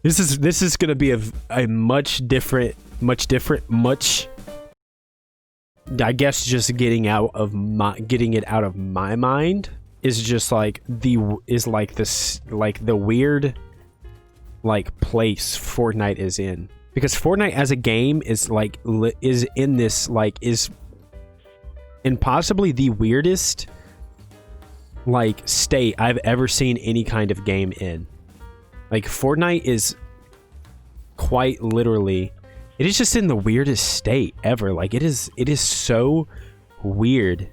This is gonna be a much different, I guess just getting it out of my mind is just like the weird like place Fortnite is in, because Fortnite as a game is like is in this like is in possibly the weirdest like state I've ever seen any kind of game in. Like Fortnite is quite literally, it is just in the weirdest state ever. Like it is so weird.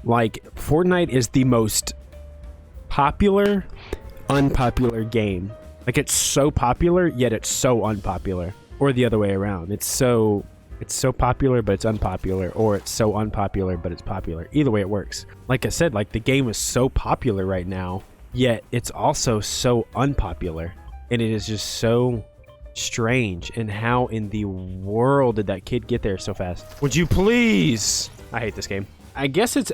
Like Fortnite is the most popular, unpopular game. Like it's so popular, yet it's so unpopular. Or the other way around. It's so popular, but it's unpopular. Or it's so unpopular, but it's popular. Either way it works. Like I said, like the game is so popular right now, yet it's also so unpopular. And it is just so strange. And how in the world did that kid get there so fast? Would you please? I hate this game. I guess it's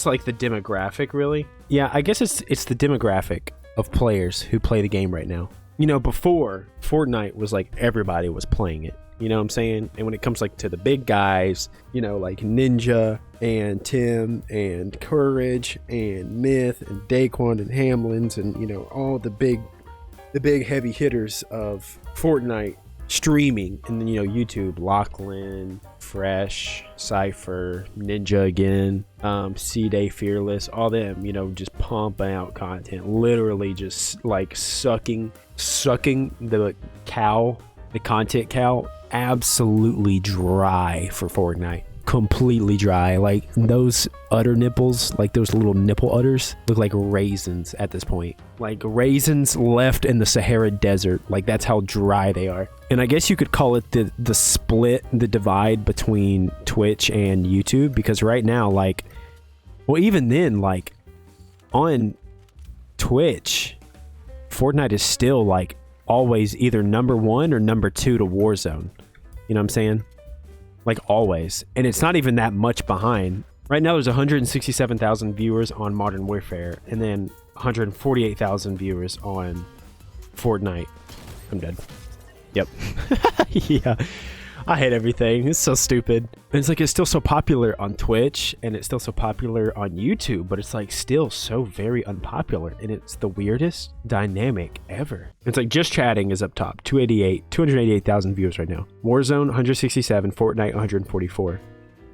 like the demographic, really. Yeah, I guess it's the demographic of players who play the game right now. You know, before Fortnite was like everybody was playing it. You know what I'm saying? And when it comes like to the big guys, you know, like Ninja and Tim and Courage and Myth and Daquan and Hamlins and, you know, all the big heavy hitters of Fortnite streaming. And then, you know, YouTube, Lachlan, Fresh, Cypher, Ninja again, C-Day Fearless, all them, you know, just pumping out content, literally just like sucking the content cow absolutely dry for Fortnite. Completely dry. Like those udder nipples, like those little nipple udders, look like raisins at this point. Like raisins left in the Sahara Desert. Like that's how dry they are. And I guess you could call it the split, the divide between Twitch and YouTube, because right now, like, well, even then, like on Twitch, Fortnite is still like always either number 1 or number 2 to Warzone. You know what I'm saying? Like always. And it's not even that much behind. Right now there's 167,000 viewers on Modern Warfare and then 148,000 viewers on Fortnite. I'm dead. Yep. Yeah. I hate everything. It's so stupid. And it's like it's still so popular on Twitch and it's still so popular on YouTube, but it's like still so very unpopular, and it's the weirdest dynamic ever. It's like just chatting is up top, 288,000 views right now. Warzone 167, Fortnite 144.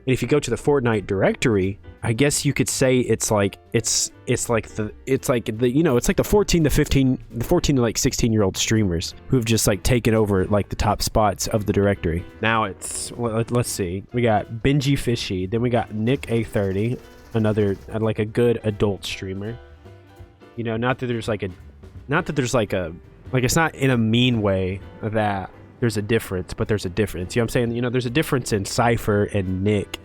And if you go to the Fortnite directory, I guess you could say it's like the you know, it's like the 14 to like 16-year-old streamers who've just like taken over like the top spots of the directory. Now it's, let's see, we got Benji Fishy, then we got Nick A30, another like a good adult streamer. You know, not that there's like it's not in a mean way that there's a difference, but there's a difference. You know what I'm saying? You know, there's a difference in Cypher and Nick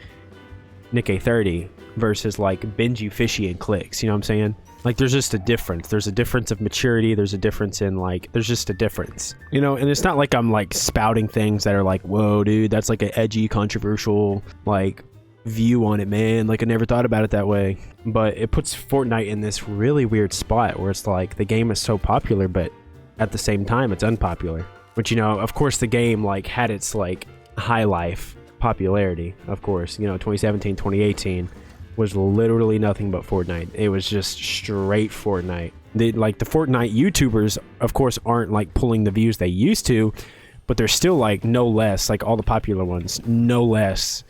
A30 versus like Benji, Fishy, and Clicks. You know what I'm saying? Like there's just a difference. There's a difference of maturity. There's a difference in like, there's just a difference. You know, and it's not like I'm like spouting things that are like, whoa, dude, that's like an edgy, controversial like view on it, man. Like I never thought about it that way. But it puts Fortnite in this really weird spot where it's like the game is so popular, but at the same time it's unpopular. Which, you know, of course the game like had its like high life popularity, of course. You know, 2017, 2018 was literally nothing but Fortnite. It was just straight Fortnite. The Fortnite YouTubers, of course, aren't like pulling the views they used to, but they're still like no less, like all the popular ones, no less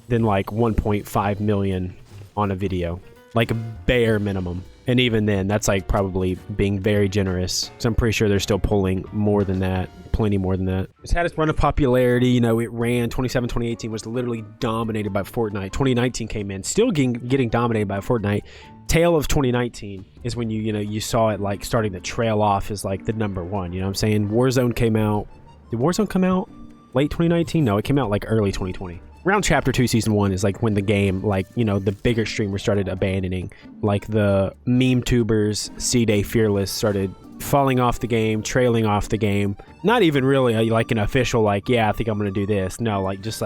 than like 1.5 million on a video, like bare minimum. And even then, that's like probably being very generous. So I'm pretty sure they're still pulling more than that, plenty more than that. It's had its run of popularity. You know, it ran 2018 was literally dominated by Fortnite. 2019 came in, still getting dominated by Fortnite. Tail of 2019 is when you saw it like starting to trail off as like the number 1. You know what I'm saying? Warzone came out. Did Warzone come out late 2019? No, it came out like early 2020. Around Chapter 2 Season 1 is like when the game, like, you know, the bigger streamers started abandoning. Like the meme tubers, C-Day Fearless started falling off the game, trailing off the game. Not even really like an official, like, yeah, I think I'm gonna do this. No, like just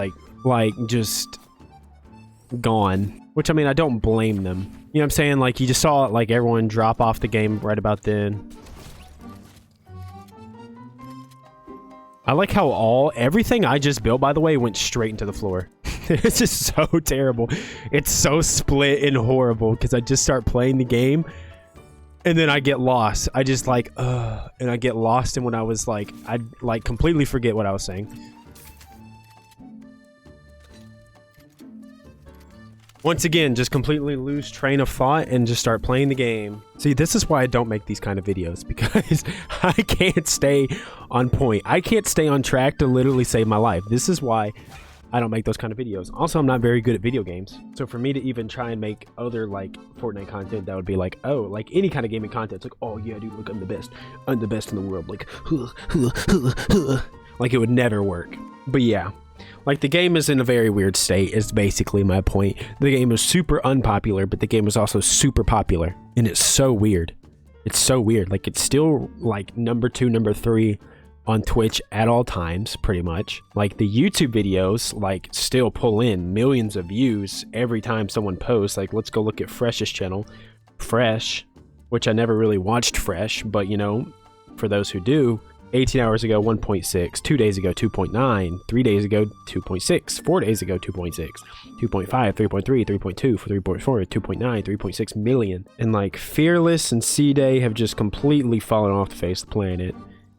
gone. Which, I mean, I don't blame them. You know what I'm saying? Like, you just saw like everyone drop off the game right about then. I like how everything I just built, by the way, went straight into the floor. It's just so terrible. It's so split and horrible because I just start playing the game and then I get lost. I just like, and I get lost in what I was like, I'd like completely forget what I was saying. Once again, just completely lose train of thought and just start playing the game. See, this is why I don't make these kind of videos, because I can't stay on point. I can't stay on track to literally save my life. This is why I don't make those kind of videos. Also, I'm not very good at video games. So for me to even try and make other like Fortnite content, that would be like, oh, like any kind of gaming content. It's like, oh yeah, dude, look, I'm the best. I'm the best in the world. Like, like it would never work. But yeah. Like, the game is in a very weird state, is basically my point. The game is super unpopular, but the game is also super popular. And it's so weird. It's so weird. Like, it's still, like, number 2, number 3 on Twitch at all times, pretty much. Like, the YouTube videos, like, still pull in millions of views every time someone posts. Like, let's go look at Fresh's channel. Fresh, which I never really watched Fresh, but, you know, for those who do, 18 hours ago, 1.6, 2 days ago, 2.9, 3 days ago, 2.6, 4 days ago, 2.6, 2.5, 3.3, 3.2, 3.4, 2.9, 3.6 million. And like Fearless and C-Day have just completely fallen off the face of the planet.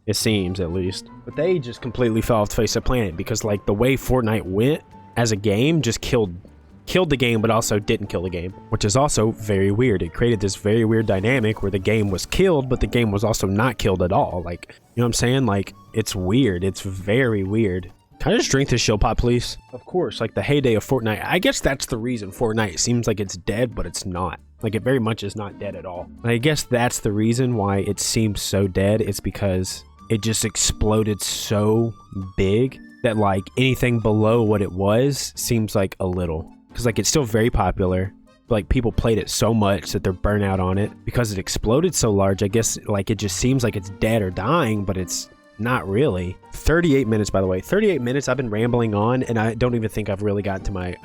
It seems, at least. But they just completely fell off the face of the planet because like the way Fortnite went as a game just killed the game, but also didn't kill the game, which is also very weird. It created this very weird dynamic where the game was killed, but the game was also not killed at all. Like, you know what I'm saying? Like, it's weird. It's very weird. Can I just drink this shield pot, please? Of course, like the heyday of Fortnite. I guess that's the reason Fortnite seems like it's dead, but it's not. Like, it very much is not dead at all. I guess that's the reason why it seems so dead. It's because it just exploded so big that like anything below what it was seems like a little. Because like it's still very popular, but like people played it so much that they're burnt out on it because it exploded so large. I guess like it just seems like it's dead or dying, but it's not really. 38 minutes, by the way. 38 minutes I've been rambling on, and I don't even think I've really gotten to my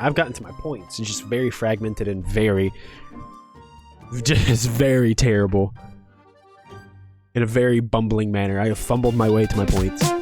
points. It's just very fragmented and just very terrible in a very bumbling manner. I have fumbled my way to my points.